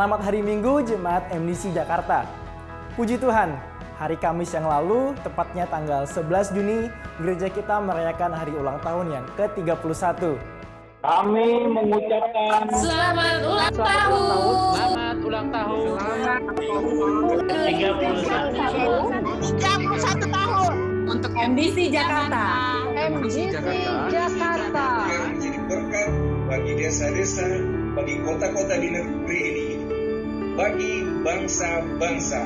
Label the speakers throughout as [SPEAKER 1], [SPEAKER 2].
[SPEAKER 1] Selamat hari Minggu Jemaat MDC Jakarta. Puji Tuhan, hari Kamis yang lalu, tepatnya tanggal 11 Juni, gereja kita merayakan hari ulang tahun yang ke-31.
[SPEAKER 2] Kami mengucapkan
[SPEAKER 3] Selamat ulang tahun.
[SPEAKER 2] Selamat ulang tahun. Selamat
[SPEAKER 3] 31 tahun untuk MDC Jakarta.
[SPEAKER 4] MDC Jakarta.
[SPEAKER 5] Yang menjadi berkat bagi desa-desa, bagi kota-kota di negeri ini, bagi bangsa-bangsa.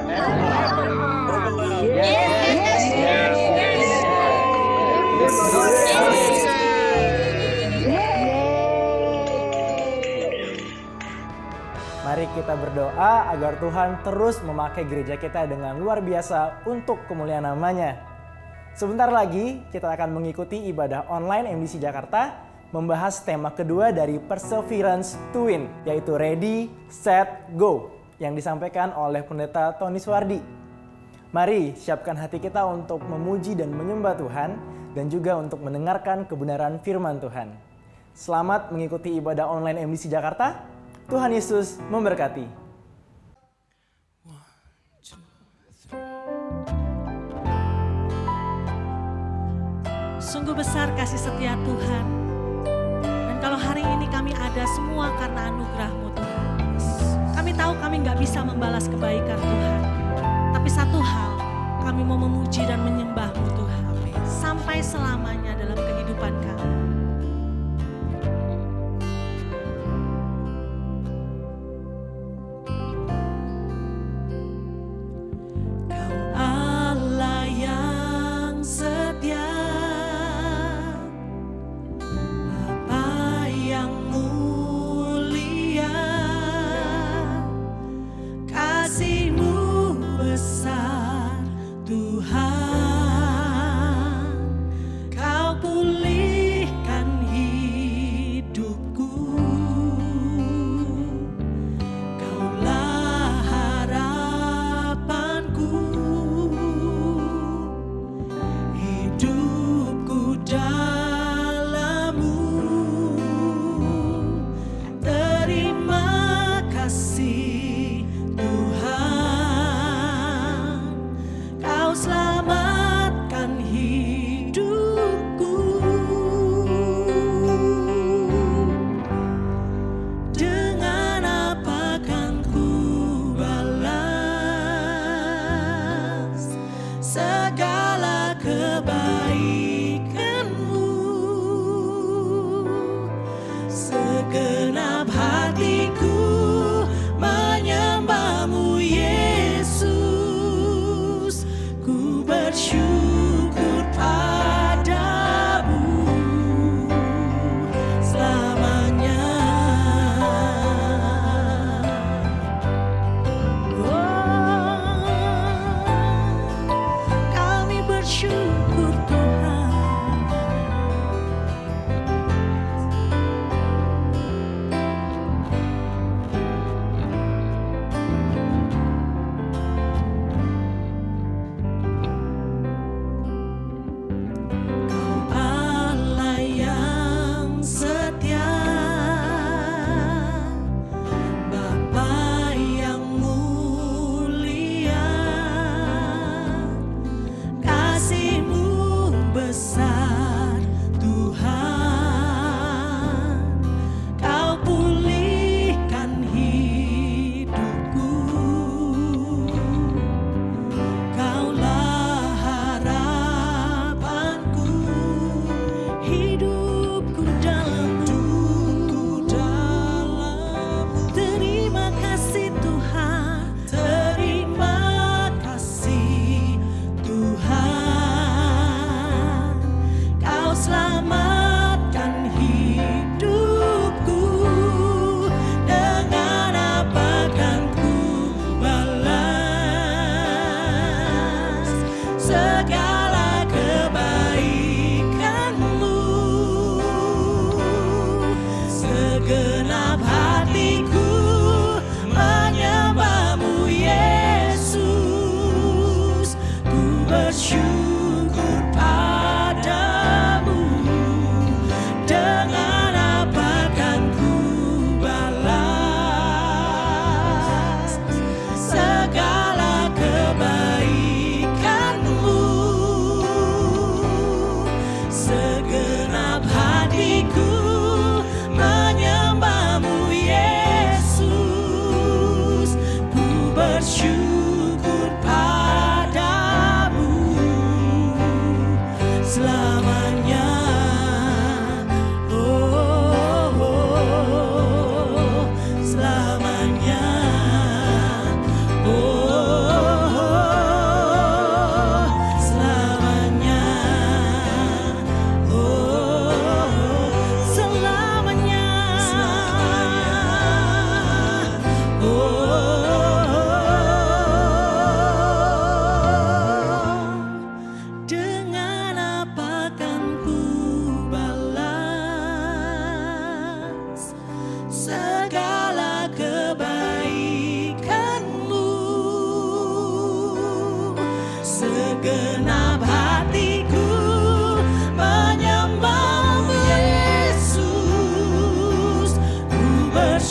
[SPEAKER 1] Mari kita berdoa agar Tuhan terus memakai gereja kita dengan luar biasa untuk kemuliaan namanya. Sebentar lagi kita akan mengikuti ibadah online MDC Jakarta, membahas tema kedua dari Perseverance to Win, yaitu Ready, Set, Go, yang disampaikan oleh Pendeta Tony Suwardi. Mari siapkan hati kita untuk memuji dan menyembah Tuhan, dan juga untuk mendengarkan kebenaran firman Tuhan. Selamat mengikuti ibadah online MDC Jakarta. Tuhan Yesus memberkati.
[SPEAKER 6] Sungguh besar kasih setia Tuhan. Dan kalau hari ini kami ada semua karena anugerah-Mu Tuhan. Kami tahu kami gak bisa membalas kebaikan Tuhan. Tapi satu hal, kami mau memuji dan menyembah-Mu Tuhan. Sampai selamanya dalam kehidupan kami.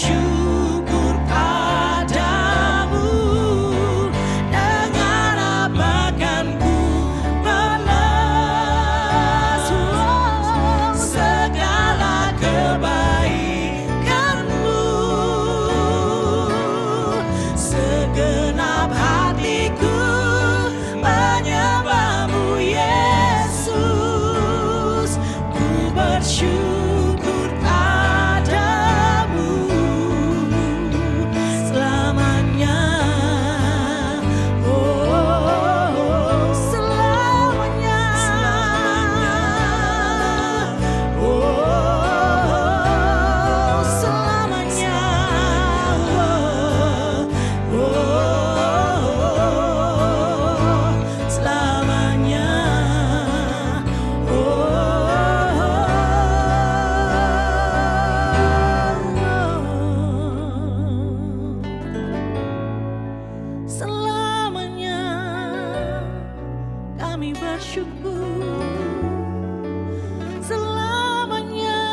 [SPEAKER 6] bersyukur padamu. Dengan apa kan ku balas segala kebaikanmu. Segenap hatiku menyembahmu Yesus. Ku bersyukur padamu selamanya. Oh, selamanya. Oh, selamanya. Oh, selamanya. Selamanya kami bersyukur. Selamanya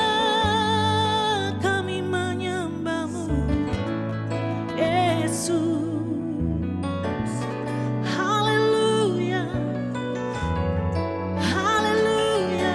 [SPEAKER 6] kami menyembahmu Yesus. Haleluya, haleluya.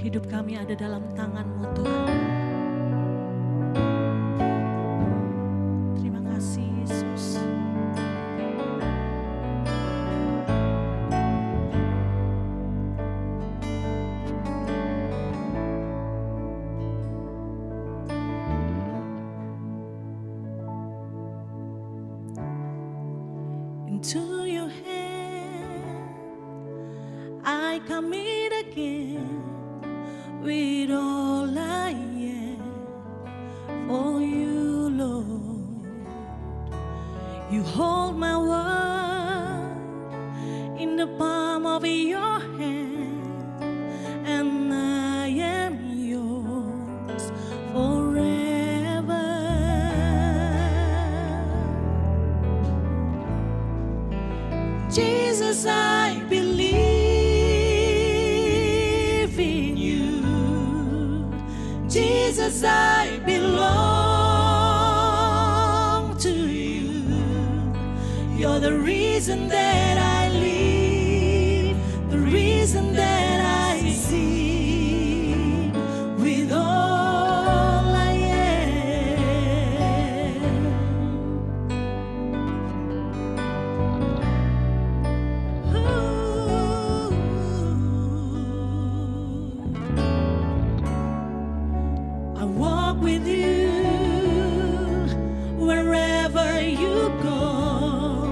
[SPEAKER 6] Hidup kami ada dalam tangan-Mu Tuhan. Terima kasih Yesus. Into your hand I commit again, with all I am for you, Lord. You hold my world in the palm of your hand, and I am yours forever. Jesus, I believe in you. Jesus, I belong to you. You're the reason that I live, the reason that I see, with all I am. I walk with you wherever you go,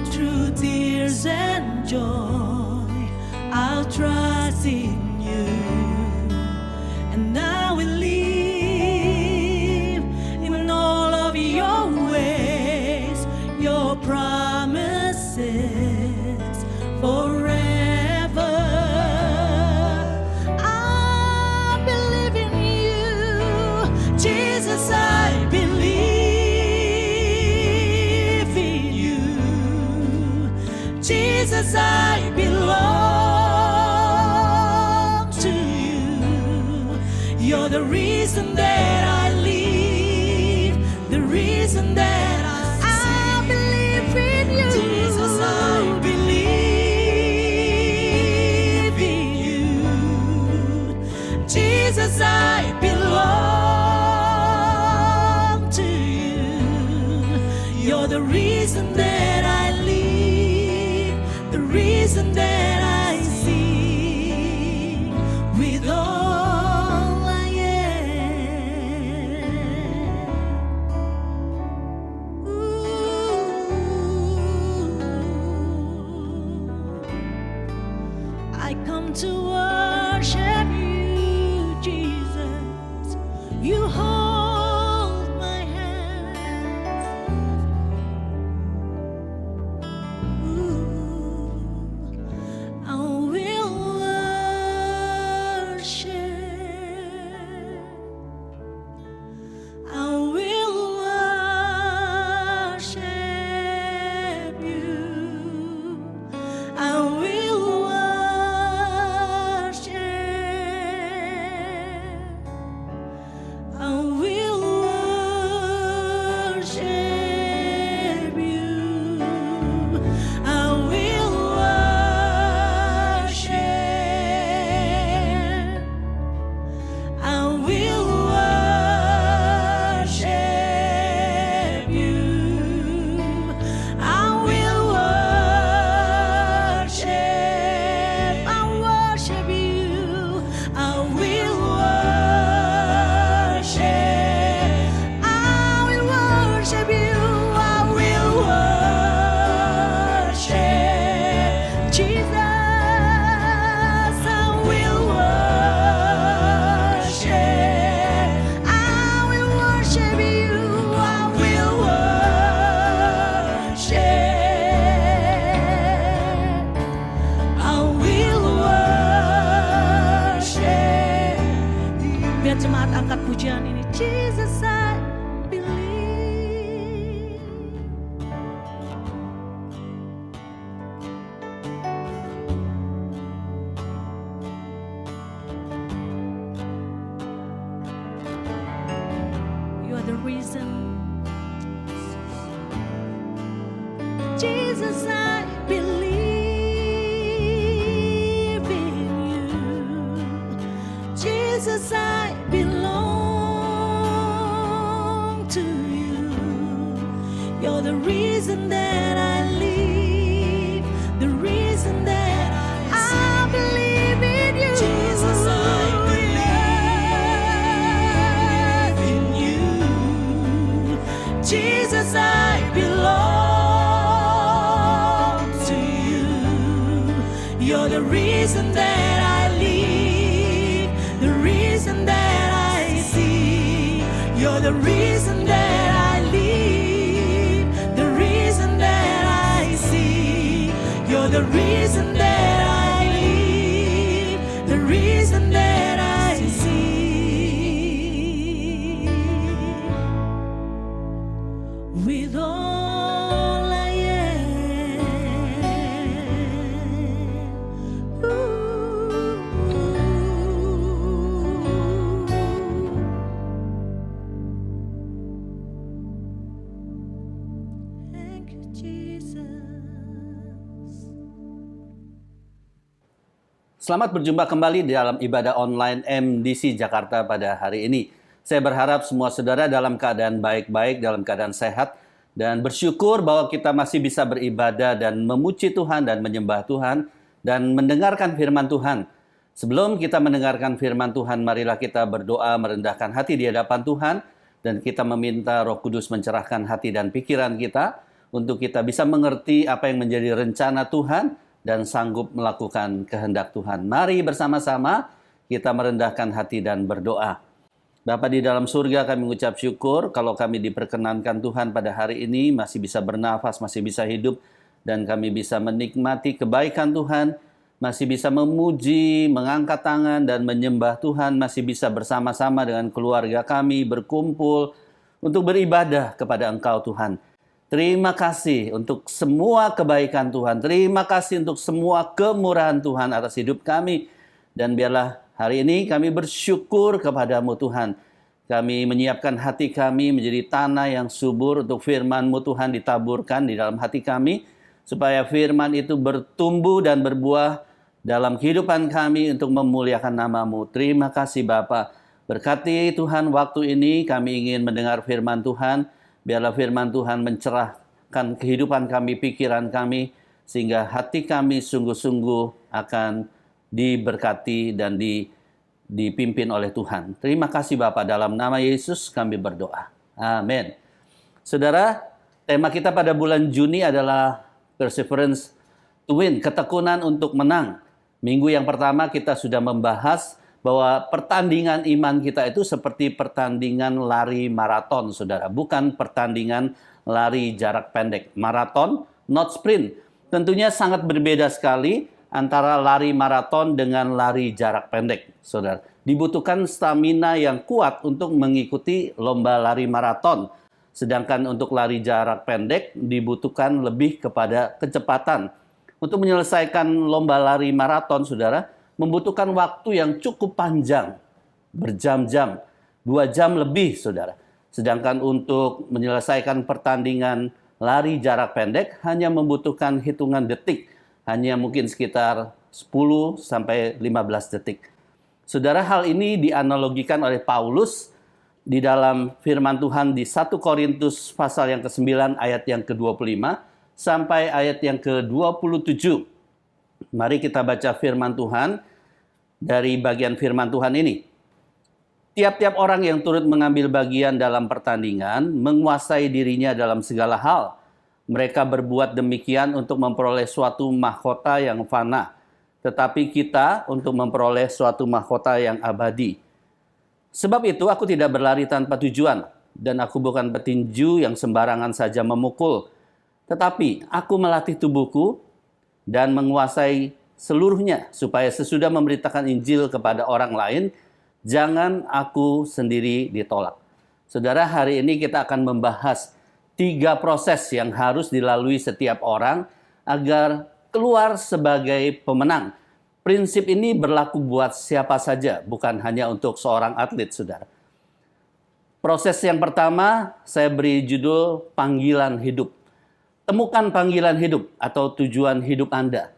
[SPEAKER 6] through tears and joy. I'll trust in you, and I will live in all of your ways, your promises forever. I believe in you, Jesus, I believe in you. Jesus, I belong to you. You're the reason that I live, the reason that I believe in you. Jesus, I believe in you. Jesus, I belong to you. You're the reason that I live, the reason that I see, with all I am. I come to worship you, Jesus. You hold my hand. Jesus, I believe in you. Jesus, I belong to you. You're the reason that I live, the reason that I believe in you. Jesus, I believe in you. Jesus, I belong to you. You're the reason that I live, the reason that I see. You're the reason that I live, the reason that I see. You're the reason that I live, the reason that I see. With all I am, thank you, Jesus.
[SPEAKER 7] Selamat berjumpa kembali di dalam ibadah online MDC Jakarta pada hari ini. Saya berharap semua saudara dalam keadaan baik-baik, dalam keadaan sehat, dan bersyukur bahwa kita masih bisa beribadah dan memuji Tuhan dan menyembah Tuhan dan mendengarkan firman Tuhan. Sebelum kita mendengarkan firman Tuhan, marilah kita berdoa merendahkan hati di hadapan Tuhan dan kita meminta Roh Kudus mencerahkan hati dan pikiran kita untuk kita bisa mengerti apa yang menjadi rencana Tuhan dan sanggup melakukan kehendak Tuhan. Mari bersama-sama kita merendahkan hati dan berdoa. Bapa di dalam surga, kami mengucap syukur kalau kami diperkenankan Tuhan pada hari ini masih bisa bernafas, masih bisa hidup, dan kami bisa menikmati kebaikan Tuhan, masih bisa memuji, mengangkat tangan, dan menyembah Tuhan, masih bisa bersama-sama dengan keluarga kami berkumpul untuk beribadah kepada Engkau Tuhan. Terima kasih untuk semua kebaikan Tuhan. Terima kasih untuk semua kemurahan Tuhan atas hidup kami. Dan biarlah hari ini kami bersyukur kepadamu Tuhan. Kami menyiapkan hati kami menjadi tanah yang subur untuk firman-Mu Tuhan ditaburkan di dalam hati kami. Supaya firman itu bertumbuh dan berbuah dalam kehidupan kami untuk memuliakan nama-Mu. Terima kasih Bapa. Berkati Tuhan waktu ini kami ingin mendengar firman Tuhan. Biarlah firman Tuhan mencerahkan kehidupan kami, pikiran kami, sehingga hati kami sungguh-sungguh akan diberkati dan dipimpin oleh Tuhan. Terima kasih Bapa, dalam nama Yesus kami berdoa. Amin. Saudara, tema kita pada bulan Juni adalah Perseverance to Win, ketekunan untuk menang. Minggu yang pertama kita sudah membahas bahwa pertandingan iman kita itu seperti pertandingan lari maraton, saudara. Bukan pertandingan lari jarak pendek. Maraton, not sprint. Tentunya sangat berbeda sekali antara lari maraton dengan lari jarak pendek, saudara. Dibutuhkan stamina yang kuat untuk mengikuti lomba lari maraton. Sedangkan untuk lari jarak pendek dibutuhkan lebih kepada kecepatan. Untuk menyelesaikan lomba lari maraton, saudara, membutuhkan waktu yang cukup panjang, berjam-jam, 2 jam lebih, saudara. Sedangkan untuk menyelesaikan pertandingan lari jarak pendek hanya membutuhkan hitungan detik, hanya mungkin sekitar 10 sampai 15 detik. Saudara, hal ini dianalogikan oleh Paulus di dalam firman Tuhan di 1 Korintus pasal yang ke-9 ayat yang ke-25 sampai ayat yang ke-27. Mari kita baca firman Tuhan dari bagian firman Tuhan ini. Tiap-tiap orang yang turut mengambil bagian dalam pertandingan menguasai dirinya dalam segala hal. Mereka berbuat demikian untuk memperoleh suatu mahkota yang fana, tetapi kita untuk memperoleh suatu mahkota yang abadi. Sebab itu aku tidak berlari tanpa tujuan, dan aku bukan petinju yang sembarangan saja memukul, tetapi aku melatih tubuhku dan menguasai seluruhnya, supaya sesudah memberitakan Injil kepada orang lain, jangan aku sendiri ditolak. Saudara, hari ini kita akan membahas 3 proses yang harus dilalui setiap orang agar keluar sebagai pemenang. Prinsip ini berlaku buat siapa saja, bukan hanya untuk seorang atlet, saudara. Proses yang pertama, saya beri judul panggilan hidup. Temukan panggilan hidup atau tujuan hidup Anda.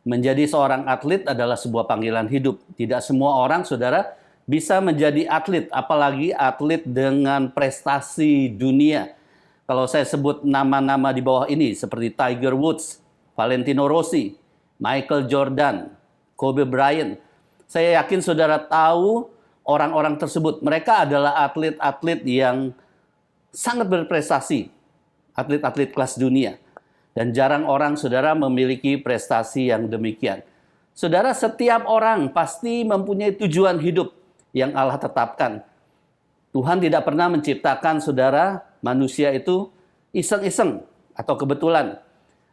[SPEAKER 7] Menjadi seorang atlet adalah sebuah panggilan hidup. Tidak semua orang, saudara, bisa menjadi atlet, apalagi atlet dengan prestasi dunia. Kalau saya sebut nama-nama di bawah ini, seperti Tiger Woods, Valentino Rossi, Michael Jordan, Kobe Bryant, saya yakin saudara tahu orang-orang tersebut. Mereka adalah atlet-atlet yang sangat berprestasi, atlet-atlet kelas dunia. Dan jarang orang, saudara, memiliki prestasi yang demikian. Saudara, setiap orang pasti mempunyai tujuan hidup yang Allah tetapkan. Tuhan tidak pernah menciptakan, saudara, manusia itu iseng-iseng atau kebetulan.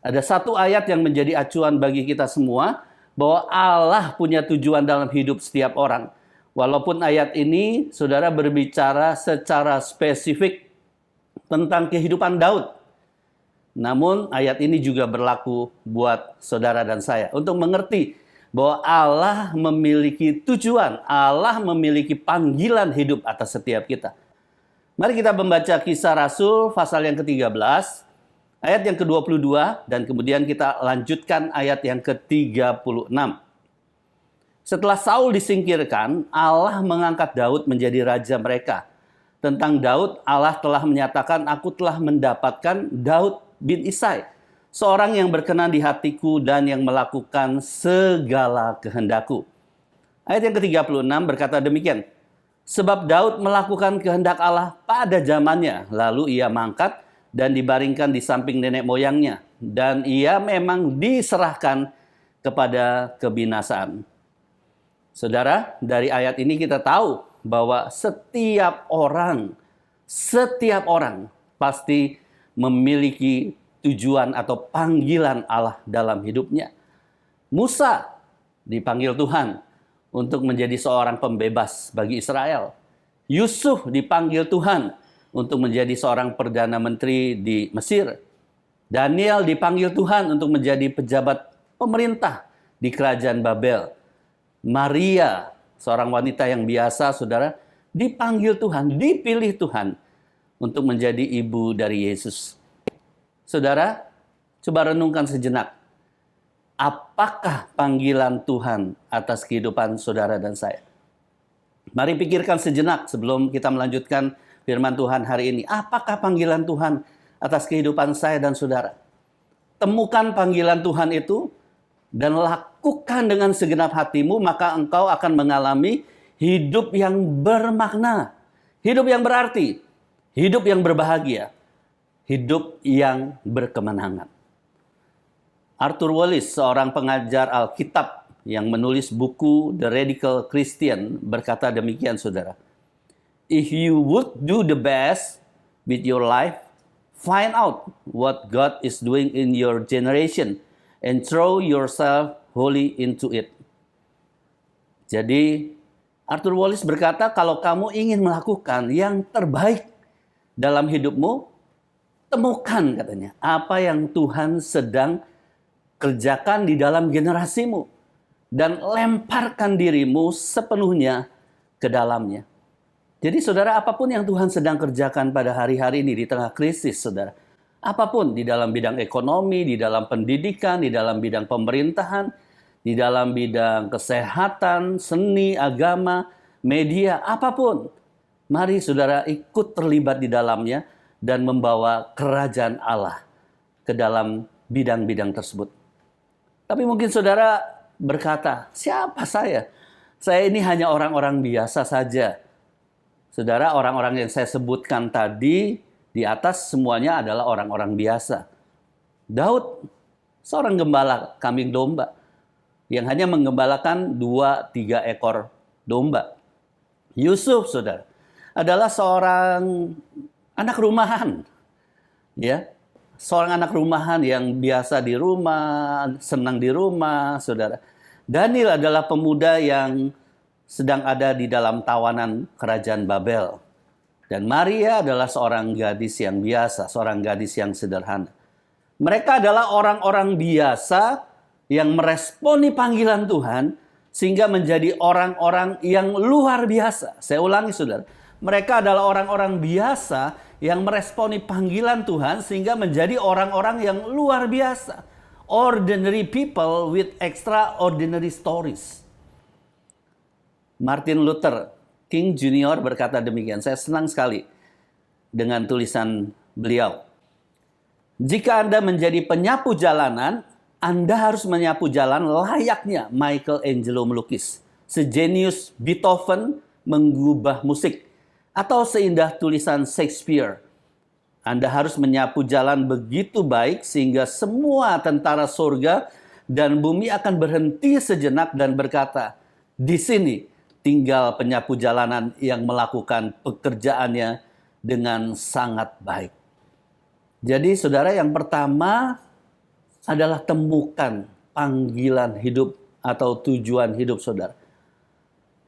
[SPEAKER 7] Ada satu ayat yang menjadi acuan bagi kita semua, bahwa Allah punya tujuan dalam hidup setiap orang. Walaupun ayat ini, saudara, berbicara secara spesifik tentang kehidupan Daud. Namun ayat ini juga berlaku buat saudara dan saya. Untuk mengerti bahwa Allah memiliki tujuan, Allah memiliki panggilan hidup atas setiap kita. Mari kita membaca Kisah Rasul pasal yang ke-13, ayat yang ke-22, dan kemudian kita lanjutkan ayat yang ke-36. Setelah Saul disingkirkan, Allah mengangkat Daud menjadi raja mereka. Tentang Daud, Allah telah menyatakan, aku telah mendapatkan Daud bin Isai, seorang yang berkenan di hatiku dan yang melakukan segala kehendakku. Ayat yang ke-36 berkata demikian, sebab Daud melakukan kehendak Allah pada zamannya, lalu ia mangkat dan dibaringkan di samping nenek moyangnya, dan ia memang diserahkan kepada kebinasaan. Saudara, dari ayat ini kita tahu bahwa setiap orang pasti memiliki tujuan atau panggilan Allah dalam hidupnya. Musa dipanggil Tuhan untuk menjadi seorang pembebas bagi Israel. Yusuf dipanggil Tuhan untuk menjadi seorang perdana menteri di Mesir. Daniel dipanggil Tuhan untuk menjadi pejabat pemerintah di kerajaan Babel. Maria, seorang wanita yang biasa, saudara, dipanggil Tuhan, dipilih Tuhan untuk menjadi ibu dari Yesus. Saudara, coba renungkan sejenak. Apakah panggilan Tuhan atas kehidupan saudara dan saya? Mari pikirkan sejenak sebelum kita melanjutkan firman Tuhan hari ini. Apakah panggilan Tuhan atas kehidupan saya dan saudara? Temukan panggilan Tuhan itu dan lakukan dengan segenap hatimu, maka engkau akan mengalami hidup yang bermakna, hidup yang berarti, hidup yang berbahagia, hidup yang berkemenangan. Arthur Wallis, seorang pengajar Alkitab yang menulis buku The Radical Christian, berkata demikian, saudara. If you would do the best with your life, find out what God is doing in your generation and throw yourself wholly into it. Jadi, Arthur Wallis berkata, kalau kamu ingin melakukan yang terbaik dalam hidupmu, temukan, katanya, apa yang Tuhan sedang kerjakan di dalam generasimu dan lemparkan dirimu sepenuhnya ke dalamnya. Jadi saudara, apapun yang Tuhan sedang kerjakan pada hari-hari ini di tengah krisis, saudara, apapun di dalam bidang ekonomi, di dalam pendidikan, di dalam bidang pemerintahan, di dalam bidang kesehatan, seni, agama, media, apapun, mari saudara ikut terlibat di dalamnya dan membawa kerajaan Allah ke dalam bidang-bidang tersebut. Tapi mungkin saudara berkata, siapa saya? Saya ini hanya orang-orang biasa saja. Saudara, orang-orang yang saya sebutkan tadi di atas semuanya adalah orang-orang biasa. Daud, seorang gembala kambing domba yang hanya menggembalakan 2-3 ekor domba. Yusuf, saudara, adalah seorang anak rumahan. Ya, seorang anak rumahan yang biasa di rumah, senang di rumah, saudara. Daniel adalah pemuda yang sedang ada di dalam tawanan kerajaan Babel. Dan Maria adalah seorang gadis yang biasa, seorang gadis yang sederhana. Mereka adalah orang-orang biasa yang meresponi panggilan Tuhan sehingga menjadi orang-orang yang luar biasa. Saya ulangi, saudara. Mereka adalah orang-orang biasa yang meresponi panggilan Tuhan sehingga menjadi orang-orang yang luar biasa. Ordinary people with extraordinary stories. Martin Luther King Jr. berkata demikian. Saya senang sekali dengan tulisan beliau. Jika Anda menjadi penyapu jalanan, Anda harus menyapu jalan layaknya Michelangelo melukis. Sejenius Beethoven mengubah musik. Atau seindah tulisan Shakespeare. Anda harus menyapu jalan begitu baik sehingga semua tentara surga dan bumi akan berhenti sejenak dan berkata, di sini tinggal penyapu jalanan yang melakukan pekerjaannya dengan sangat baik. Jadi saudara, yang pertama adalah temukan panggilan hidup atau tujuan hidup saudara.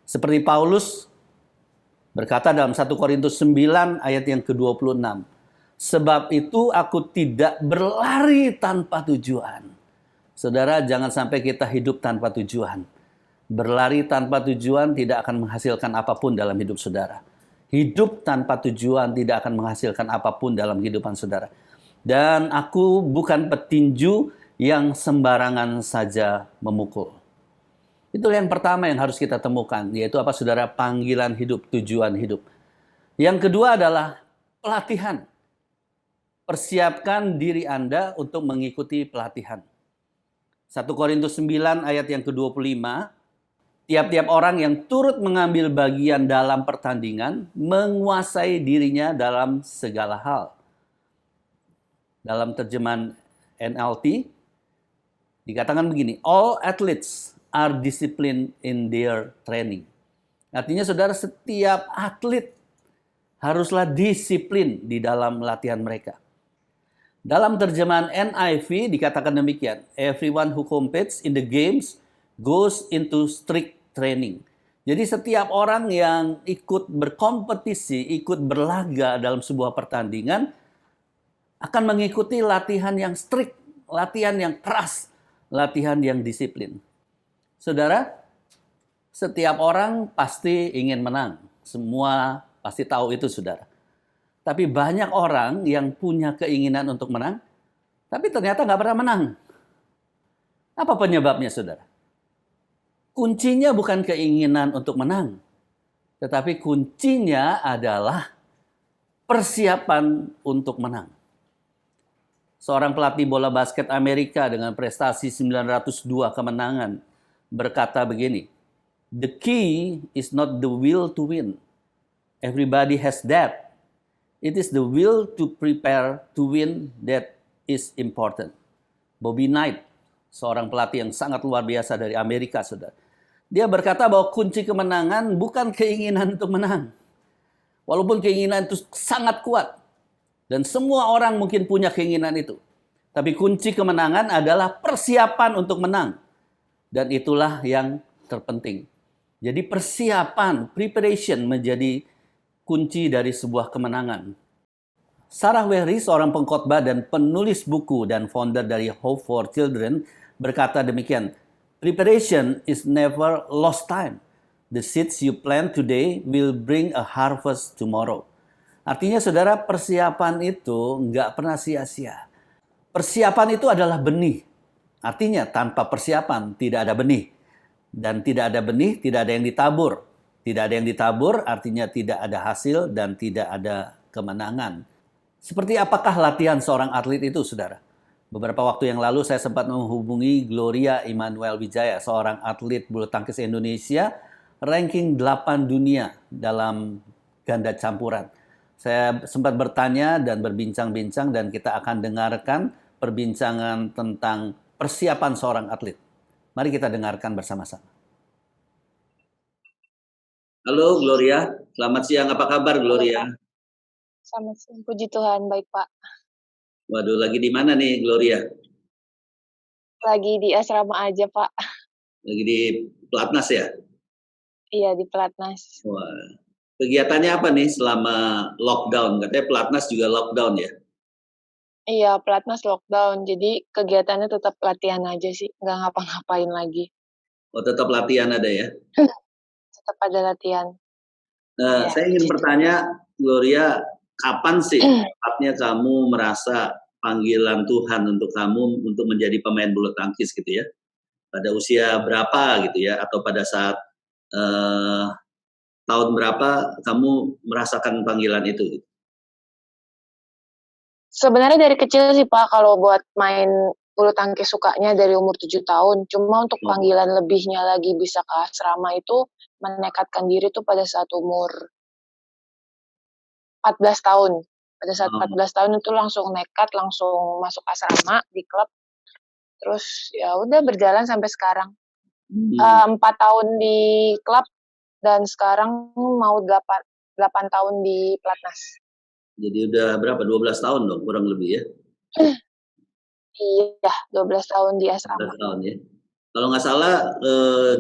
[SPEAKER 7] Seperti Paulus berkata dalam 1 Korintus 9 ayat yang ke-26. Sebab itu aku tidak berlari tanpa tujuan. Saudara, jangan sampai kita hidup tanpa tujuan. Berlari tanpa tujuan tidak akan menghasilkan apapun dalam hidup saudara. Hidup tanpa tujuan tidak akan menghasilkan apapun dalam kehidupan saudara. Dan aku bukan petinju yang sembarangan saja memukul. Itu yang pertama yang harus kita temukan, yaitu apa saudara? Panggilan hidup, tujuan hidup. Yang kedua adalah pelatihan. Persiapkan diri Anda untuk mengikuti pelatihan. 1 Korintus 9 ayat yang ke-25. Tiap-tiap orang yang turut mengambil bagian dalam pertandingan menguasai dirinya dalam segala hal. Dalam terjemahan NLT dikatakan begini, all athletes are disciplined in their training. Artinya saudara, setiap atlet haruslah disiplin di dalam latihan mereka. Dalam terjemahan NIV dikatakan demikian, everyone who competes in the games goes into strict training. Jadi setiap orang yang ikut berkompetisi, ikut berlaga dalam sebuah pertandingan akan mengikuti latihan yang strict, latihan yang keras, latihan yang disiplin. Saudara, setiap orang pasti ingin menang. Semua pasti tahu itu, saudara. Tapi banyak orang yang punya keinginan untuk menang, tapi ternyata nggak pernah menang. Apa penyebabnya, saudara? Kuncinya bukan keinginan untuk menang, tetapi kuncinya adalah persiapan untuk menang. Seorang pelatih bola basket Amerika dengan prestasi 902 kemenangan berkata begini, the key is not the will to win. Everybody has that. It is the will to prepare to win that is important. Bobby Knight, seorang pelatih yang sangat luar biasa dari Amerika, saudara. Dia berkata bahwa kunci kemenangan bukan keinginan untuk menang. Walaupun keinginan itu sangat kuat. Dan semua orang mungkin punya keinginan itu. Tapi kunci kemenangan adalah persiapan untuk menang. Dan itulah yang terpenting. Jadi persiapan, preparation menjadi kunci dari sebuah kemenangan. Sarah Wehry, seorang pengkhotbah dan penulis buku dan founder dari Hope for Children, berkata demikian, preparation is never lost time. The seeds you plant today will bring a harvest tomorrow. Artinya saudara, persiapan itu nggak pernah sia-sia. Persiapan itu adalah benih. Artinya tanpa persiapan tidak ada benih. Dan tidak ada benih, tidak ada yang ditabur. Tidak ada yang ditabur artinya tidak ada hasil dan tidak ada kemenangan. Seperti apakah latihan seorang atlet itu, saudara? Beberapa waktu yang lalu saya sempat menghubungi Gloria Immanuel Wijaya, seorang atlet bulu tangkis Indonesia, ranking 8 dunia dalam ganda campuran. Saya sempat bertanya dan berbincang-bincang dan kita akan dengarkan perbincangan tentang persiapan seorang atlet. Mari kita dengarkan bersama-sama. Halo Gloria, selamat siang. Apa kabar Gloria?
[SPEAKER 4] Selamat siang, puji Tuhan, baik Pak.
[SPEAKER 7] Waduh, lagi di mana nih Gloria?
[SPEAKER 4] Lagi di asrama aja Pak.
[SPEAKER 7] Lagi di Pelatnas ya?
[SPEAKER 4] Iya, di Pelatnas.
[SPEAKER 7] Wah, kegiatannya apa nih selama lockdown? Katanya Pelatnas juga lockdown ya?
[SPEAKER 4] Iya, Pelatnas lockdown, jadi kegiatannya tetap latihan aja sih, nggak ngapa-ngapain lagi.
[SPEAKER 7] Oh, tetap latihan ada ya?
[SPEAKER 4] Tetap ada latihan.
[SPEAKER 7] Nah,
[SPEAKER 4] Ya,
[SPEAKER 7] saya ingin
[SPEAKER 4] puji
[SPEAKER 7] bertanya, Gloria, kapan sih tepatnya kamu merasa panggilan Tuhan untuk kamu untuk menjadi pemain bulu tangkis gitu ya? Pada usia berapa gitu ya? Atau pada saat tahun berapa kamu merasakan panggilan itu? Gitu?
[SPEAKER 4] Sebenarnya dari kecil sih Pak, kalau buat main bulu tangkis sukanya dari umur 7 tahun. Cuma untuk panggilan lebihnya lagi bisa ke asrama itu menekatkan diri tuh pada saat umur 14 tahun. Pada saat 14 tahun itu langsung nekat, langsung masuk asrama di klub. Terus ya udah berjalan sampai sekarang. 4 tahun di klub dan sekarang mau 8 tahun di Platnas.
[SPEAKER 7] Jadi udah berapa? 12 tahun dong kurang lebih ya?
[SPEAKER 4] Iya, 12 tahun di
[SPEAKER 7] 12
[SPEAKER 4] asrama.
[SPEAKER 7] tahun ya. Kalau nggak salah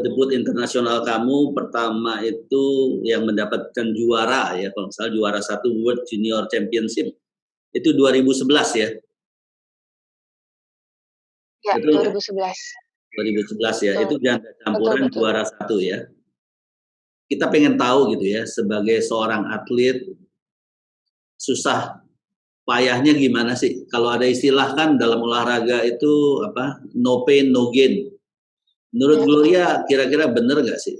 [SPEAKER 7] debut internasional kamu pertama itu yang mendapatkan juara ya, kalau nggak salah juara 1 World Junior Championship itu 2011 ya?
[SPEAKER 4] Ya,
[SPEAKER 7] Betul
[SPEAKER 4] 2011.
[SPEAKER 7] 2011 ya,
[SPEAKER 4] Betul.
[SPEAKER 7] itu ganda campuran
[SPEAKER 4] Betul.
[SPEAKER 7] juara 1 ya. Kita pengen tahu gitu ya, sebagai seorang atlet susah payahnya gimana sih? Kalau ada istilah kan dalam olahraga itu apa? No pain no gain. Menurut Gloria kira-kira bener nggak sih?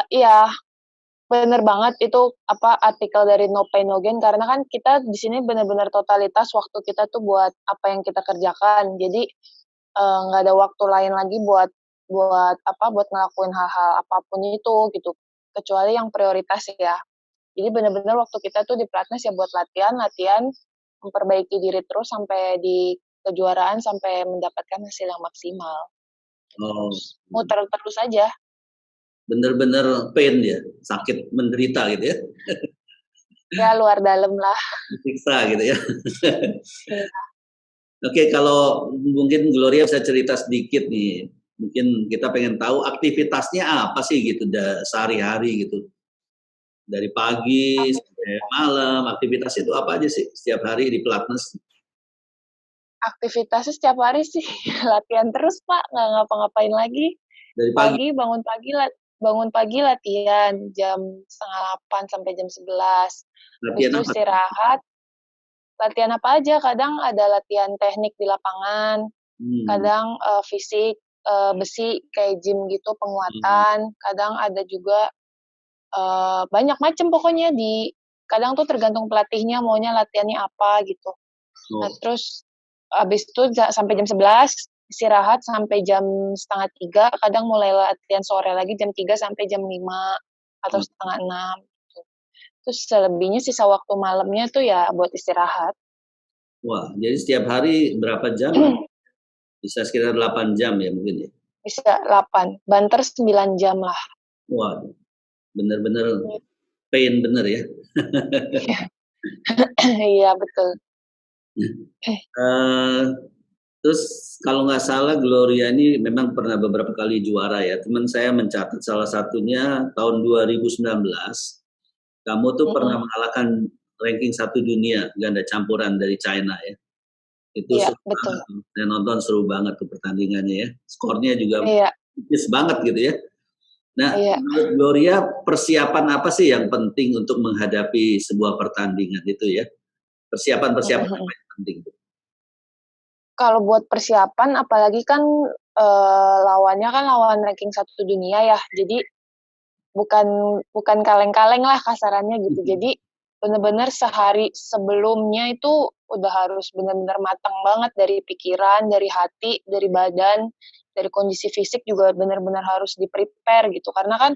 [SPEAKER 4] Iya, bener banget itu artikel dari No Pain No Gain, karena kan kita di sini benar-benar totalitas waktu kita tuh buat apa yang kita kerjakan. Jadi nggak ada waktu lain lagi buat ngelakuin hal-hal apapun itu gitu. Kecuali yang prioritas ya. Jadi benar-benar waktu kita tuh di Platnas ya buat latihan, memperbaiki diri terus sampai di kejuaraan sampai mendapatkan hasil yang maksimal. Muter terus aja.
[SPEAKER 7] Bener-bener pain ya, sakit menderita gitu ya.
[SPEAKER 4] Ya luar dalam lah.
[SPEAKER 7] Siksa gitu ya. Oke, kalau mungkin Gloria bisa cerita sedikit nih. Mungkin kita pengen tahu aktivitasnya apa sih gitu sehari-hari gitu. Dari pagi sampai malam, aktivitas itu apa aja sih setiap hari di Platnas?
[SPEAKER 4] Aktivitasnya setiap hari sih latihan terus Pak, nggak ngapa-ngapain lagi.
[SPEAKER 7] Dari pagi?
[SPEAKER 4] Bangun pagi latihan jam 7:30 sampai jam 11. Habis itu istirahat. Latihan apa aja? Kadang ada latihan teknik di lapangan, kadang fisik, besi kayak gym gitu, penguatan. Kadang ada juga banyak macam pokoknya kadang tuh tergantung pelatihnya maunya latihannya apa gitu. Nah, terus habis itu sampai jam 11 istirahat sampai jam 2:30, kadang mulai latihan sore lagi jam 3 sampai jam 5 atau 5:30 gitu. Terus selebihnya sisa waktu malamnya tuh ya buat istirahat.
[SPEAKER 7] Wah, jadi setiap hari berapa jam? Bisa sekitar 8 jam ya mungkin ya?
[SPEAKER 4] Bisa 8, banter 9 jam lah.
[SPEAKER 7] Wah, bener-bener pain bener ya?
[SPEAKER 4] Iya, betul.
[SPEAKER 7] Terus kalau nggak salah Gloria ini memang pernah beberapa kali juara ya. Teman saya mencatat salah satunya tahun 2019. Kamu tuh pernah mengalahkan ranking 1 dunia ganda campuran dari China ya. Itu
[SPEAKER 4] iya,
[SPEAKER 7] seru
[SPEAKER 4] betul.
[SPEAKER 7] banget. Saya nonton seru banget tuh pertandingannya ya. Skornya juga tipis banget gitu ya. Nah, menurut Gloria persiapan apa sih yang penting untuk menghadapi sebuah pertandingan itu ya? Persiapan-persiapan apa yang penting?
[SPEAKER 4] Kalau buat persiapan, apalagi kan lawannya kan lawan ranking 1 dunia ya, jadi bukan kaleng-kaleng lah kasarannya gitu. Jadi benar-benar sehari sebelumnya itu udah harus benar-benar matang banget dari pikiran, dari hati, dari badan, dari kondisi fisik juga benar-benar harus di-prepare gitu. Karena kan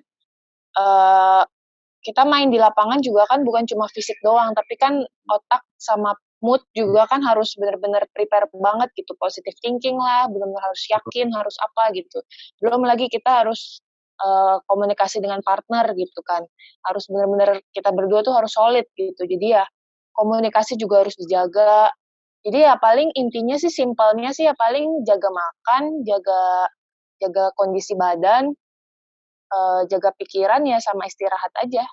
[SPEAKER 4] kita main di lapangan juga kan bukan cuma fisik doang, tapi kan otak sama mood juga kan harus benar-benar prepare banget gitu, positive thinking lah, benar-benar harus yakin, harus apa gitu. Belum lagi kita harus komunikasi dengan partner gitu kan, harus benar-benar kita berdua tuh harus solid gitu. Jadi ya komunikasi juga harus dijaga. Jadi ya paling intinya sih simpelnya sih ya paling jaga makan, jaga kondisi badan, jaga pikiran ya sama istirahat aja.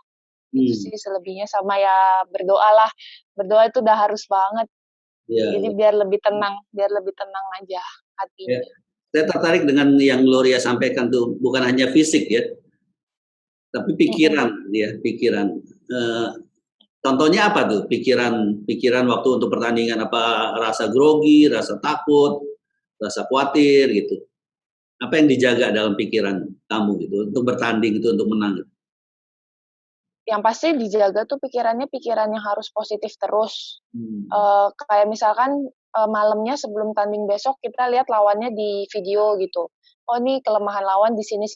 [SPEAKER 4] Itu sih selebihnya sama ya berdoa lah. Berdoa itu udah harus banget. Jadi biar lebih tenang aja hatinya.
[SPEAKER 7] Saya tertarik dengan yang Gloria sampaikan tuh, bukan hanya fisik ya, tapi pikiran ya, pikiran. Contohnya apa tuh? Pikiran waktu untuk pertandingan, apa rasa grogi, rasa takut, rasa khawatir gitu. Apa yang dijaga dalam pikiran kamu gitu untuk bertanding itu, untuk menang gitu?
[SPEAKER 4] Yang pasti dijaga tuh pikiran yang harus positif terus. Kayak misalkan malamnya sebelum tanding besok kita lihat lawannya di video gitu. Oh nih kelemahan lawan di sini.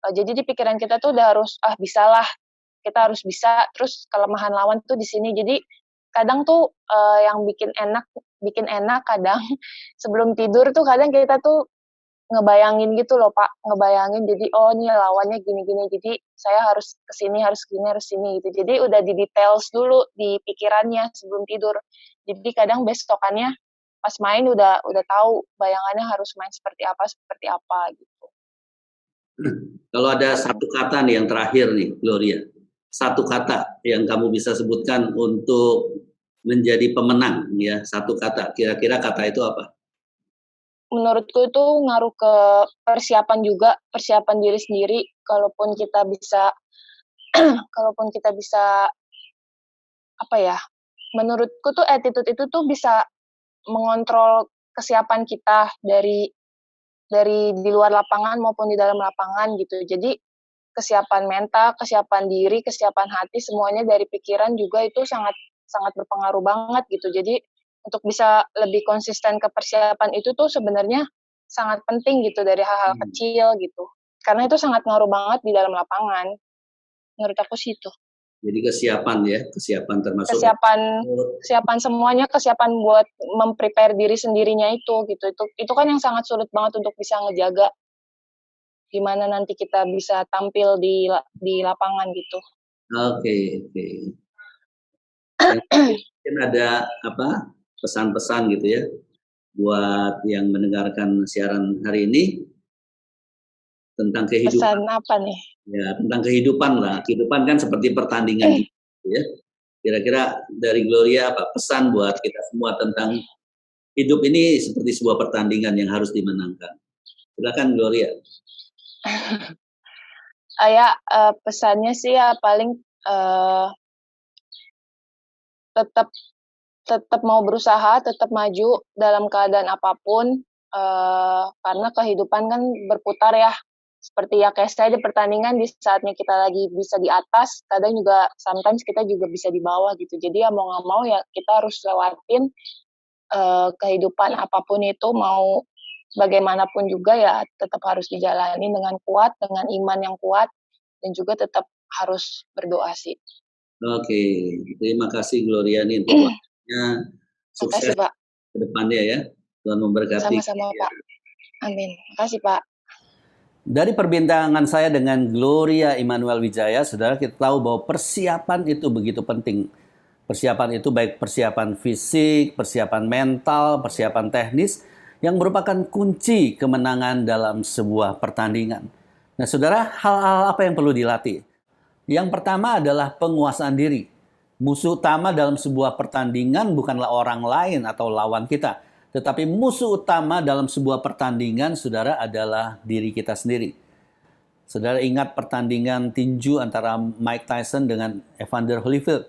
[SPEAKER 4] Jadi di pikiran kita tuh udah harus bisalah, kita harus bisa. Terus kelemahan lawan tuh di sini. Jadi kadang tuh yang bikin enak kadang sebelum tidur tuh kadang kita tuh ngebayangin gitu loh Pak, ngebayangin jadi oh nih lawannya gini-gini, jadi saya harus kesini, harus gini, harus sini gitu. Jadi udah di details dulu di pikirannya sebelum tidur. Jadi kadang besokannya pas main udah tahu bayangannya harus main seperti apa gitu.
[SPEAKER 7] Kalau ada satu kata nih yang terakhir nih, Gloria. Satu kata yang kamu bisa sebutkan untuk menjadi pemenang ya, satu kata. Kira-kira kata itu apa?
[SPEAKER 4] Menurutku itu ngaruh ke persiapan juga, persiapan diri sendiri. Kalaupun kita bisa apa ya? Menurutku tuh attitude itu tuh bisa mengontrol kesiapan kita dari di luar lapangan maupun di dalam lapangan gitu. Jadi kesiapan mental, kesiapan diri, kesiapan hati, semuanya dari pikiran juga itu sangat berpengaruh banget gitu. Jadi untuk bisa lebih konsisten ke persiapan itu tuh sebenarnya sangat penting gitu dari hal-hal kecil gitu. Karena itu sangat ngaruh banget di dalam lapangan. Menurut aku sih itu.
[SPEAKER 7] Jadi kesiapan ya, kesiapan termasuk
[SPEAKER 4] Kesiapan semuanya, kesiapan buat memprepare diri sendirinya itu gitu. Itu kan yang sangat sulit banget untuk bisa ngejaga gimana nanti kita bisa tampil di lapangan gitu.
[SPEAKER 7] Oke. Mungkin ada pesan-pesan gitu ya buat yang mendengarkan siaran hari ini tentang kehidupan.
[SPEAKER 4] Pesan apa nih?
[SPEAKER 7] Ya, tentang kehidupan lah. Kehidupan kan seperti pertandingan gitu ya. Kira-kira dari Gloria apa pesan buat kita semua tentang hidup ini seperti sebuah pertandingan yang harus dimenangkan. Silakan Gloria.
[SPEAKER 4] Pesannya sih ya paling tetap mau berusaha, tetap maju dalam keadaan apapun, karena kehidupan kan berputar ya. Seperti ya kayak saya di pertandingan, di saatnya kita lagi bisa di atas, kadang juga sometimes kita juga bisa di bawah gitu. Jadi ya mau nggak mau ya kita harus lewatin kehidupan apapun itu, mau bagaimanapun juga ya tetap harus dijalani dengan kuat, dengan iman yang kuat, dan juga tetap harus berdoa sih.
[SPEAKER 7] Oke, terima kasih Gloria nih untuk waktunya. Sukses
[SPEAKER 4] Makasih, Pak.
[SPEAKER 7] ke depannya ya. Tuhan memberkati.
[SPEAKER 4] Sama-sama, Pak. Amin. Makasih, Pak.
[SPEAKER 7] Dari perbincangan saya dengan Gloria Immanuel Wijaya, saudara, kita tahu bahwa persiapan itu begitu penting. Persiapan itu baik persiapan fisik, persiapan mental, persiapan teknis, yang merupakan kunci kemenangan dalam sebuah pertandingan. Nah, saudara, hal-hal apa yang perlu dilatih? Yang pertama adalah penguasaan diri. Musuh utama dalam sebuah pertandingan bukanlah orang lain atau lawan kita, tetapi musuh utama dalam sebuah pertandingan, saudara, adalah diri kita sendiri. Saudara ingat pertandingan tinju antara Mike Tyson dengan Evander Holyfield.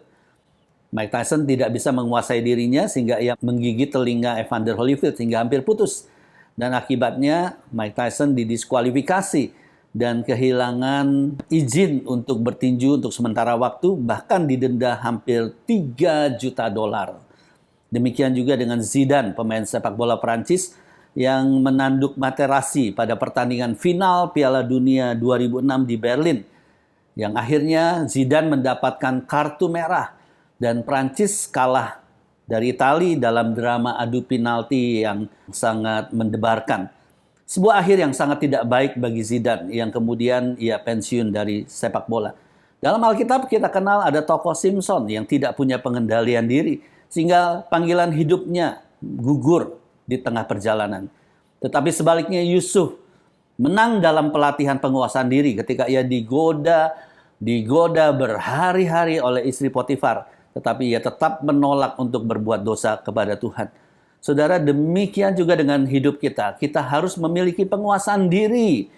[SPEAKER 7] Mike Tyson tidak bisa menguasai dirinya sehingga ia menggigit telinga Evander Holyfield hingga hampir putus. Dan akibatnya Mike Tyson didiskualifikasi dan kehilangan izin untuk bertinju untuk sementara waktu, bahkan didenda hampir 3 juta dolar. Demikian juga dengan Zidane, pemain sepak bola Prancis yang menanduk Materazzi pada pertandingan final Piala Dunia 2006 di Berlin. Yang akhirnya Zidane mendapatkan kartu merah dan Prancis kalah dari Italia dalam drama adu penalti yang sangat mendebarkan. Sebuah akhir yang sangat tidak baik bagi Zidane yang kemudian ia pensiun dari sepak bola. Dalam Alkitab kita kenal ada tokoh Simpson yang tidak punya pengendalian diri sehingga panggilan hidupnya gugur di tengah perjalanan. Tetapi sebaliknya Yusuf menang dalam pelatihan penguasaan diri ketika ia digoda berhari-hari oleh istri Potifar, tetapi ia tetap menolak untuk berbuat dosa kepada Tuhan. Saudara, demikian juga dengan hidup kita. Kita harus memiliki penguasaan diri.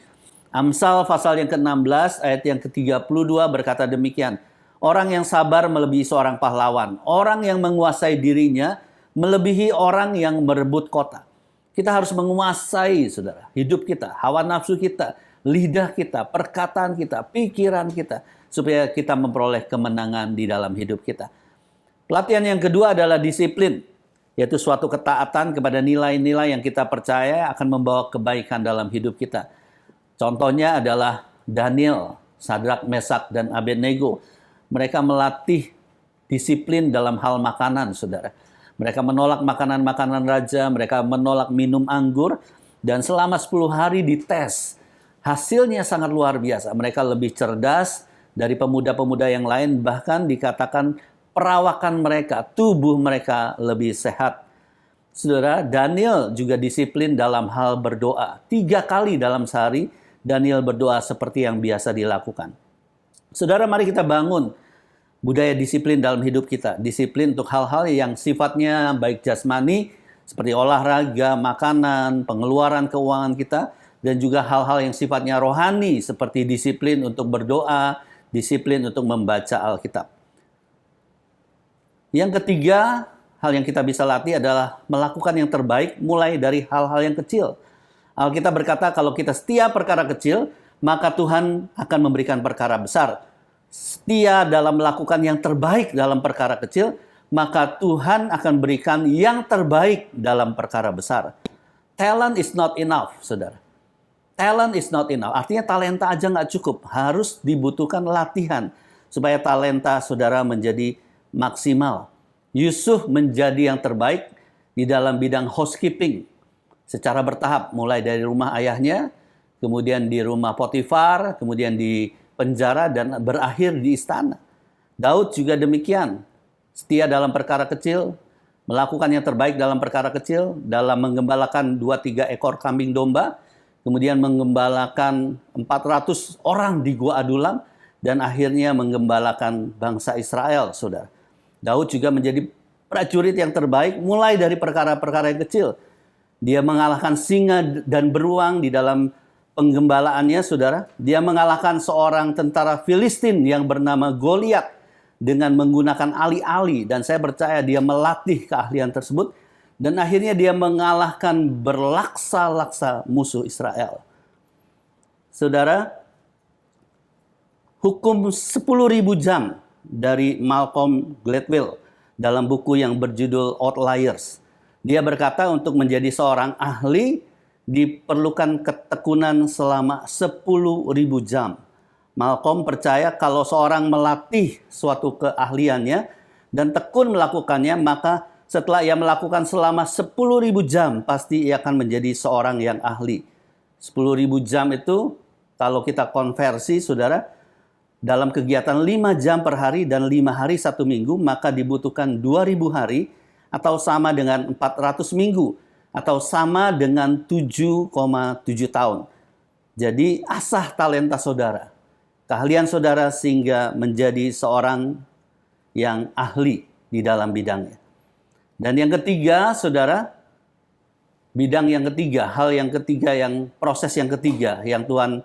[SPEAKER 7] Amsal pasal yang ke-16 ayat yang ke-32 berkata demikian. Orang yang sabar melebihi seorang pahlawan. Orang yang menguasai dirinya melebihi orang yang merebut kota. Kita harus menguasai, saudara, hidup kita, hawa nafsu kita, lidah kita, perkataan kita, pikiran kita, supaya kita memperoleh kemenangan di dalam hidup kita. Pelatihan yang kedua adalah disiplin, yaitu suatu ketaatan kepada nilai-nilai yang kita percaya akan membawa kebaikan dalam hidup kita. Contohnya adalah Daniel, Sadrak, Mesak, dan Abednego. Mereka melatih disiplin dalam hal makanan, saudara. Mereka menolak makanan-makanan raja, mereka menolak minum anggur, dan selama 10 hari dites. Hasilnya sangat luar biasa. Mereka lebih cerdas dari pemuda-pemuda yang lain, bahkan dikatakan perawakan mereka, tubuh mereka lebih sehat. Saudara, Daniel juga disiplin dalam hal berdoa. 3 kali dalam sehari, Daniel berdoa seperti yang biasa dilakukan. Saudara, mari kita bangun budaya disiplin dalam hidup kita. Disiplin untuk hal-hal yang sifatnya baik jasmani, seperti olahraga, makanan, pengeluaran keuangan kita, dan juga hal-hal yang sifatnya rohani, seperti disiplin untuk berdoa, disiplin untuk membaca Alkitab. Yang ketiga, hal yang kita bisa latih adalah melakukan yang terbaik mulai dari hal-hal yang kecil. Alkitab berkata, kalau kita setia perkara kecil, maka Tuhan akan memberikan perkara besar. Setia dalam melakukan yang terbaik dalam perkara kecil, maka Tuhan akan berikan yang terbaik dalam perkara besar. Talent is not enough, saudara. Talent is not enough. Artinya talenta aja nggak cukup. Harus dibutuhkan latihan supaya talenta saudara menjadi maksimal. Yusuf menjadi yang terbaik di dalam bidang housekeeping secara bertahap, mulai dari rumah ayahnya, kemudian di rumah Potifar, kemudian di penjara, dan berakhir di istana. Daud juga demikian, setia dalam perkara kecil, melakukan yang terbaik dalam perkara kecil, dalam menggembalakan 2-3 ekor kambing domba, kemudian menggembalakan 400 orang di Gua Adulam, dan akhirnya menggembalakan bangsa Israel, saudara. Daud juga menjadi prajurit yang terbaik mulai dari perkara-perkara yang kecil. Dia mengalahkan singa dan beruang di dalam penggembalaannya, saudara. Dia mengalahkan seorang tentara Filistin yang bernama Goliat dengan menggunakan ali-ali. Dan saya percaya dia melatih keahlian tersebut. Dan akhirnya dia mengalahkan berlaksa-laksa musuh Israel. Saudara, hukum 10.000 jam dari Malcolm Gladwell dalam buku yang berjudul Outliers. Dia berkata untuk menjadi seorang ahli diperlukan ketekunan selama 10.000 jam. Malcolm percaya kalau seorang melatih suatu keahliannya dan tekun melakukannya, maka setelah ia melakukan selama 10.000 jam, pasti ia akan menjadi seorang yang ahli. 10.000 jam itu kalau kita konversi, saudara, dalam kegiatan 5 jam per hari dan 5 hari 1 minggu, maka dibutuhkan 2.000 hari atau sama dengan 400 minggu atau sama dengan 7,7 tahun. Jadi asah talenta saudara, keahlian saudara sehingga menjadi seorang yang ahli di dalam bidangnya. Dan yang ketiga, saudara, bidang yang ketiga, hal yang ketiga, yang proses yang ketiga yang Tuhan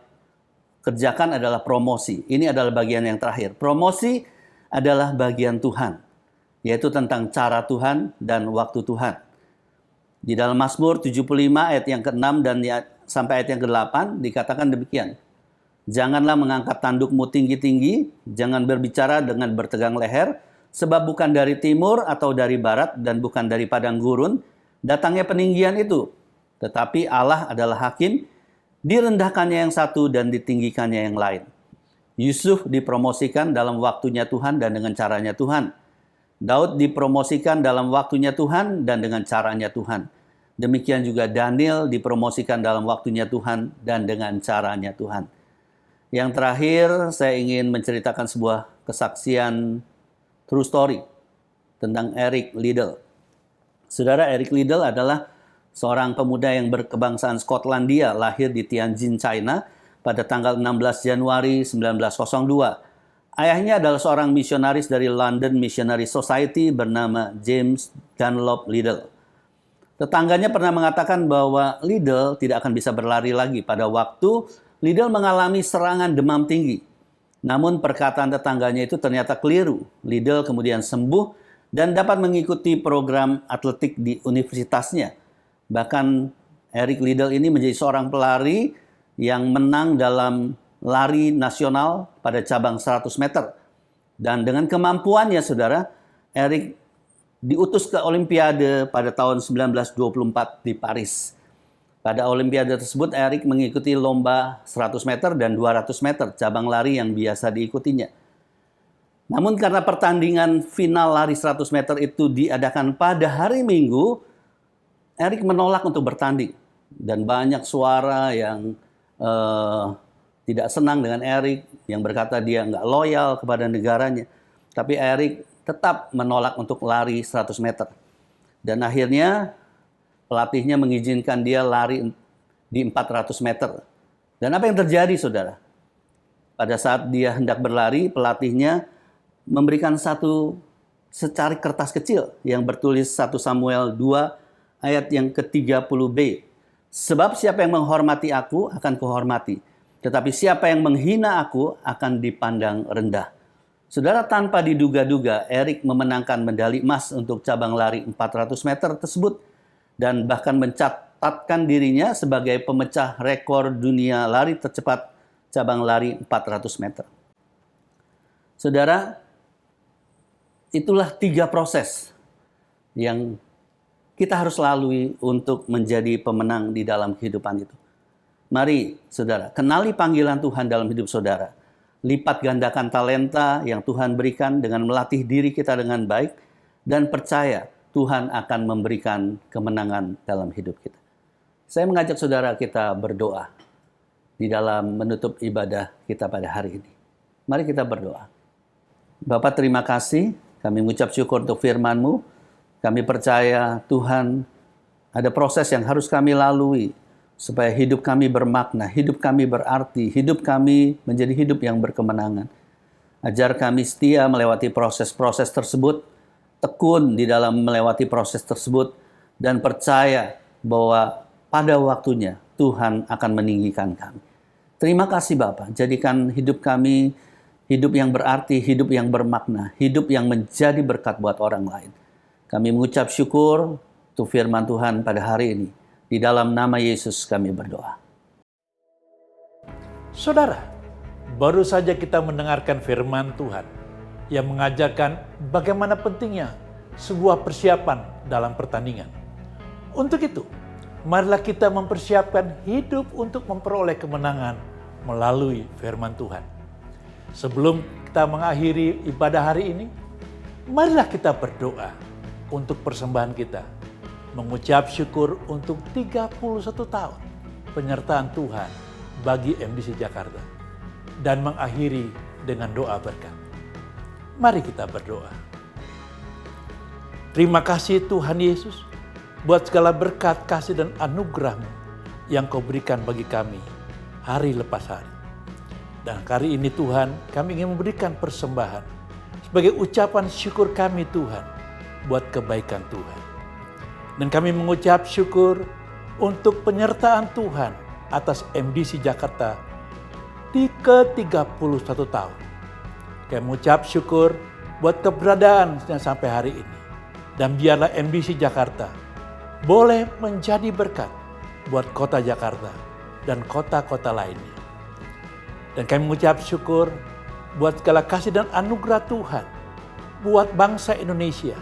[SPEAKER 7] kerjakan adalah promosi. Ini adalah bagian yang terakhir. Promosi adalah bagian Tuhan, yaitu tentang cara Tuhan dan waktu Tuhan. Di dalam Mazmur 75 ayat yang ke-6 dan sampai ayat yang ke-8 dikatakan demikian. Janganlah mengangkat tandukmu tinggi-tinggi, jangan berbicara dengan bertegang leher, sebab bukan dari timur atau dari barat dan bukan dari padang gurun datangnya peninggian itu. Tetapi Allah adalah hakim, direndahkannya yang satu dan ditinggikannya yang lain. Yusuf dipromosikan dalam waktunya Tuhan dan dengan caranya Tuhan. Daud dipromosikan dalam waktunya Tuhan dan dengan caranya Tuhan. Demikian juga Daniel dipromosikan dalam waktunya Tuhan dan dengan caranya Tuhan. Yang terakhir, saya ingin menceritakan sebuah kesaksian true story tentang Eric Liddell. Saudara, Eric Liddell adalah seorang pemuda yang berkebangsaan Skotlandia, lahir di Tianjin, China pada tanggal 16 Januari 1902. Ayahnya adalah seorang misionaris dari London Missionary Society bernama James Dunlop Liddell. Tetangganya pernah mengatakan bahwa Liddell tidak akan bisa berlari lagi pada waktu Liddell mengalami serangan demam tinggi. Namun perkataan tetangganya itu ternyata keliru. Liddell kemudian sembuh dan dapat mengikuti program atletik di universitasnya. Bahkan Eric Liddell ini menjadi seorang pelari yang menang dalam lari nasional pada cabang 100 meter. Dan dengan kemampuannya, saudara, Eric diutus ke Olimpiade pada tahun 1924 di Paris. Pada Olimpiade tersebut, Eric mengikuti lomba 100 meter dan 200 meter, cabang lari yang biasa diikutinya. Namun karena pertandingan final lari 100 meter itu diadakan pada hari Minggu, Eric menolak untuk bertanding. Dan banyak suara yang tidak senang dengan Eric, yang berkata dia nggak loyal kepada negaranya. Tapi Eric tetap menolak untuk lari 100 meter. Dan akhirnya pelatihnya mengizinkan dia lari di 400 meter. Dan apa yang terjadi, saudara? Pada saat dia hendak berlari, pelatihnya memberikan satu secari kertas kecil yang bertulis 1 Samuel 2 ayat yang ke-30b. Sebab siapa yang menghormati aku akan kuhormati, tetapi siapa yang menghina aku akan dipandang rendah. Saudara, tanpa diduga-duga, Eric memenangkan medali emas untuk cabang lari 400 meter tersebut dan bahkan mencatatkan dirinya sebagai pemecah rekor dunia lari tercepat cabang lari 400 meter. Saudara, itulah 3 proses yang kita harus lalui untuk menjadi pemenang di dalam kehidupan itu. Mari, saudara, kenali panggilan Tuhan dalam hidup saudara. Lipat gandakan talenta yang Tuhan berikan dengan melatih diri kita dengan baik, dan percaya Tuhan akan memberikan kemenangan dalam hidup kita. Saya mengajak saudara kita berdoa di dalam menutup ibadah kita pada hari ini. Mari kita berdoa. Bapa, terima kasih. Kami mengucap syukur untuk firman-Mu. Kami percaya Tuhan ada proses yang harus kami lalui supaya hidup kami bermakna, hidup kami berarti, hidup kami menjadi hidup yang berkemenangan. Ajar kami setia melewati proses-proses tersebut, tekun di dalam melewati proses tersebut, dan percaya bahwa pada waktunya Tuhan akan meninggikan kami. Terima kasih Bapa, jadikan hidup kami hidup yang berarti, hidup yang bermakna, hidup yang menjadi berkat buat orang lain. Kami mengucap syukur untuk firman Tuhan pada hari ini. Di dalam nama Yesus kami berdoa.
[SPEAKER 8] Saudara, baru saja kita mendengarkan firman Tuhan yang mengajarkan bagaimana pentingnya sebuah persiapan dalam pertandingan. Untuk itu, marilah kita mempersiapkan hidup untuk memperoleh kemenangan melalui firman Tuhan. Sebelum kita mengakhiri ibadah hari ini, marilah kita berdoa untuk persembahan kita, mengucap syukur untuk 31 tahun penyertaan Tuhan bagi MDC Jakarta, dan mengakhiri dengan doa berkat. Mari kita berdoa. Terima kasih Tuhan Yesus buat segala berkat, kasih, dan anugerah-Mu yang Kau berikan bagi kami hari lepas hari. Dan hari ini Tuhan, kami ingin memberikan persembahan sebagai ucapan syukur kami Tuhan buat kebaikan Tuhan. Dan kami mengucap syukur untuk penyertaan Tuhan atas MDC Jakarta di ke-31 tahun. Kami mengucap syukur buat keberadaan sampai hari ini. Dan biarlah MDC Jakarta boleh menjadi berkat buat kota Jakarta dan kota-kota lainnya. Dan kami mengucap syukur buat segala kasih dan anugerah Tuhan buat bangsa Indonesia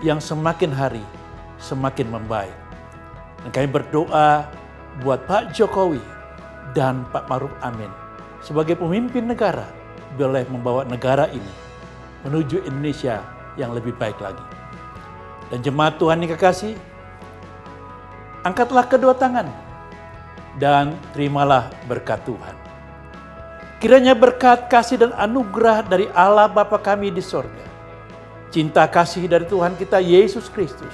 [SPEAKER 8] yang semakin hari semakin membaik. Dan kami berdoa buat Pak Jokowi dan Pak Maruf Amin sebagai pemimpin negara, boleh membawa negara ini menuju Indonesia yang lebih baik lagi. Dan jemaat Tuhan yang kekasih, angkatlah kedua tangan dan terimalah berkat Tuhan. Kiranya berkat, kasih, dan anugerah dari Allah Bapa kami di sorga, cinta kasih dari Tuhan kita Yesus Kristus,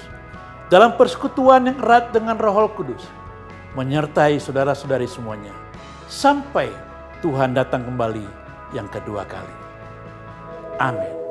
[SPEAKER 8] dalam persekutuan yang erat dengan Roh Kudus, menyertai saudara-saudari semuanya, sampai Tuhan datang kembali yang kedua kali. Amin.